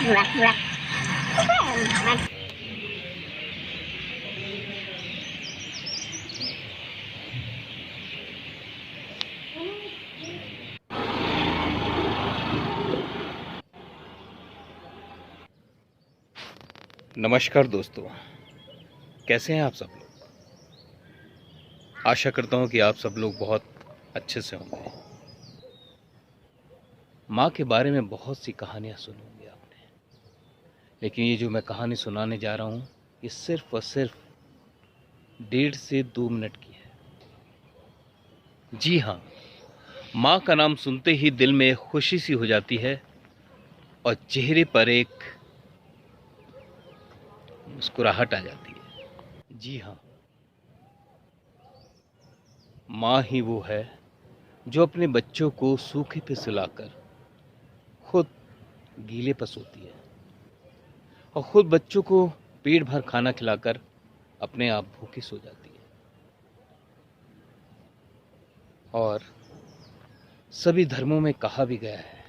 नमस्कार दोस्तों, कैसे हैं आप सब लोग। आशा करता हूं कि आप सब लोग बहुत अच्छे से होंगे। माँ के बारे में बहुत सी कहानियां सुनी होंगी आपने, लेकिन ये जो मैं कहानी सुनाने जा रहा हूं, ये सिर्फ और सिर्फ 1.5 से 2 मिनट की है। जी हाँ, माँ का नाम सुनते ही दिल में खुशी सी हो जाती है और चेहरे पर एक मुस्कुराहट आ जाती है। जी हाँ, माँ ही वो है जो अपने बच्चों को सूखे पे सुलाकर खुद गीले पर सोती है और खुद बच्चों को पेट भर खाना खिलाकर अपने आप भूखी सो जाती है। और सभी धर्मों में कहा भी गया है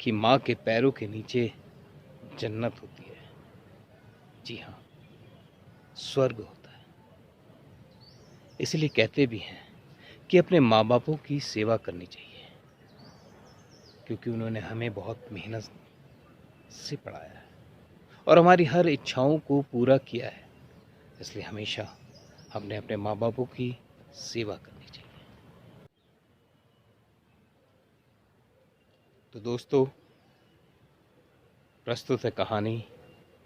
कि माँ के पैरों के नीचे जन्नत होती है। जी हाँ, स्वर्ग होता है। इसलिए कहते भी हैं कि अपने माँ बापों की सेवा करनी चाहिए, क्योंकि उन्होंने हमें बहुत मेहनत से पढ़ाया है और हमारी हर इच्छाओं को पूरा किया है। इसलिए हमेशा हमने अपने माँ बापों की सेवा करनी चाहिए। तो दोस्तों, प्रस्तुत है कहानी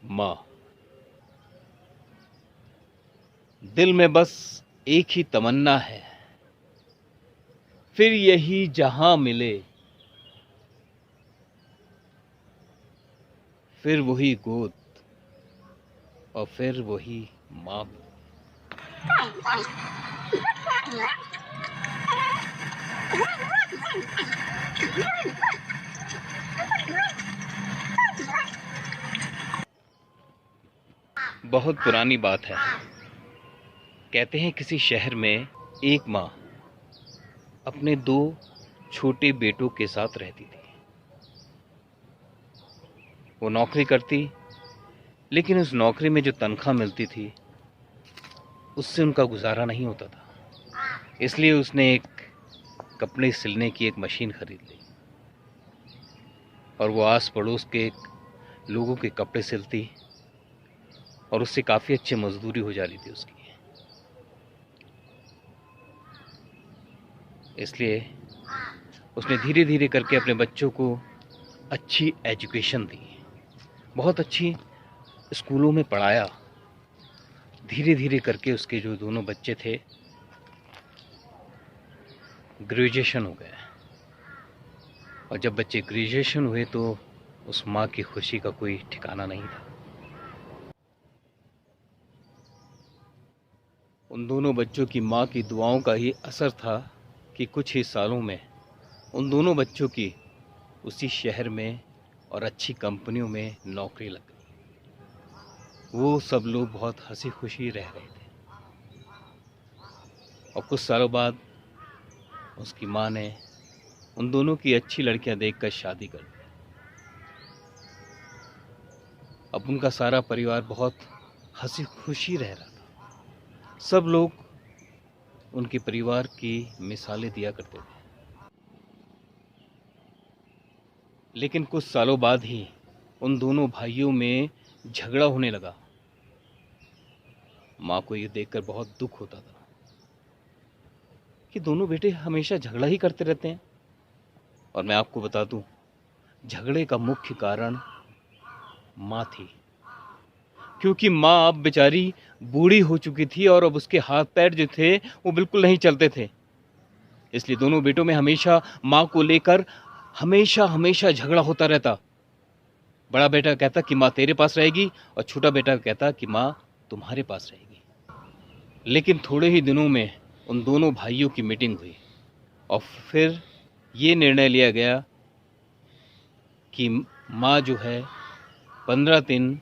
माँ। दिल में बस एक ही तमन्ना है, फिर यही जहां मिले, फिर वही गोद और फिर वही माँ। बहुत पुरानी बात है। कहते हैं किसी शहर में एक माँ अपने 2 छोटे बेटों के साथ रहती थी। वो नौकरी करती, लेकिन उस नौकरी में जो तनख्वाह मिलती थी उससे उनका गुजारा नहीं होता था। इसलिए उसने एक कपड़े सिलने की एक मशीन खरीद ली और वो आस पड़ोस के लोगों के कपड़े सिलती और उससे काफ़ी अच्छी मजदूरी हो जा रही थी उसकी। इसलिए उसने धीरे धीरे करके अपने बच्चों को अच्छी एजुकेशन दी, बहुत अच्छी स्कूलों में पढ़ाया। धीरे धीरे करके उसके जो दोनों बच्चे थे ग्रेजुएशन हो गए, और जब बच्चे ग्रेजुएशन हुए तो उस माँ की खुशी का कोई ठिकाना नहीं था। उन दोनों बच्चों की माँ की दुआओं का ही असर था कि कुछ ही सालों में उन दोनों बच्चों की उसी शहर में और अच्छी कंपनियों में नौकरी लग गई। वो सब लोग बहुत हंसी खुशी रह रहे थे। और कुछ सालों बाद उसकी माँ ने उन दोनों की अच्छी लड़कियां देखकर शादी कर दी। अब उनका सारा परिवार बहुत हंसी खुशी रह रहा था। सब लोग उनके परिवार की मिसालें दिया करते थे। लेकिन कुछ सालों बाद ही उन दोनों भाइयों में झगड़ा होने लगा। माँ को ये देखकर बहुत दुख होता था कि दोनों बेटे हमेशा झगड़ा ही करते रहते हैं। और मैं आपको बता दूं, झगड़े का मुख्य कारण माँ थी, क्योंकि माँ अब बेचारी बूढ़ी हो चुकी थी और अब उसके हाथ पैर जो थे वो बिल्कुल नहीं चलते थे। इसलिए दोनों बेटों में हमेशा माँ को लेकर हमेशा हमेशा झगड़ा होता रहता। बड़ा बेटा कहता कि माँ तेरे पास रहेगी और छोटा बेटा कहता कि माँ तुम्हारे पास रहेगी। लेकिन थोड़े ही दिनों में उन दोनों भाइयों की मीटिंग हुई और फिर ये निर्णय लिया गया कि माँ जो है 15 दिन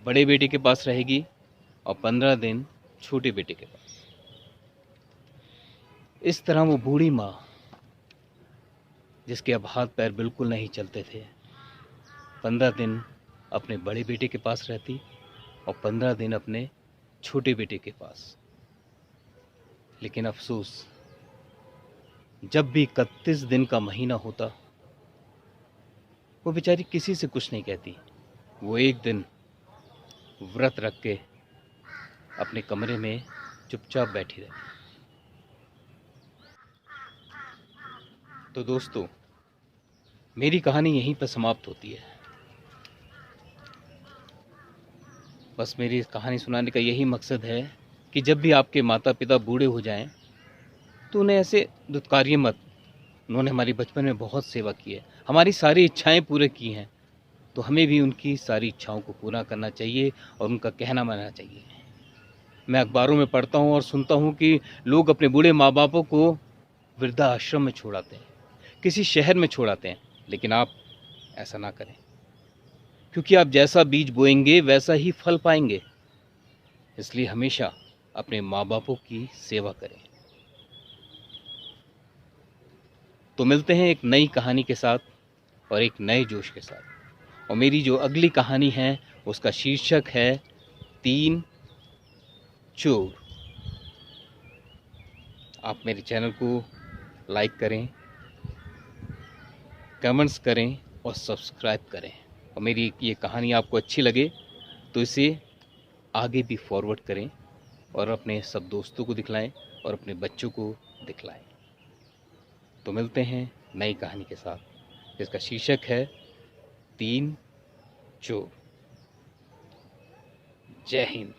बड़े बेटे के पास रहेगी और 15 दिन छोटे बेटे के पास। इस तरह वो बूढ़ी माँ जिसके अब हाथ पैर बिल्कुल नहीं चलते थे, 15 दिन अपने बड़े बेटे के पास रहती और 15 दिन अपने छोटे बेटे के पास। लेकिन अफसोस, जब भी 31 दिन का महीना होता, वो बेचारी किसी से कुछ नहीं कहती। वो एक दिन व्रत रख के अपने कमरे में चुपचाप बैठी रहती। तो दोस्तों, मेरी कहानी यहीं पर समाप्त होती है। बस मेरी इस कहानी सुनाने का यही मकसद है कि जब भी आपके माता पिता बूढ़े हो जाएं, तो उन्हें ऐसे दुत्कारिए मत। उन्होंने हमारी बचपन में बहुत सेवा की है, हमारी सारी इच्छाएं पूरी की हैं, तो हमें भी उनकी सारी इच्छाओं को पूरा करना चाहिए और उनका कहना मानना चाहिए। मैं अखबारों में पढ़ता हूँ और सुनता हूँ कि लोग अपने बूढ़े माँ बापों को वृद्धाश्रम में छोड़ाते हैं, किसी शहर में छोड़ाते हैं, लेकिन आप ऐसा ना करें, क्योंकि आप जैसा बीज बोएंगे वैसा ही फल पाएंगे। इसलिए हमेशा अपने माँ बापों की सेवा करें। तो मिलते हैं एक नई कहानी के साथ और एक नए जोश के साथ। और मेरी जो अगली कहानी है उसका शीर्षक है 3 चोर। आप मेरे चैनल को लाइक करें, कमेंट्स करें और सब्सक्राइब करें। और मेरी ये कहानी आपको अच्छी लगे तो इसे आगे भी फॉरवर्ड करें और अपने सब दोस्तों को दिखलाएं और अपने बच्चों को दिखलाएं। तो मिलते हैं नई कहानी के साथ, जिसका शीर्षक है 3 चोर। जय हिंद।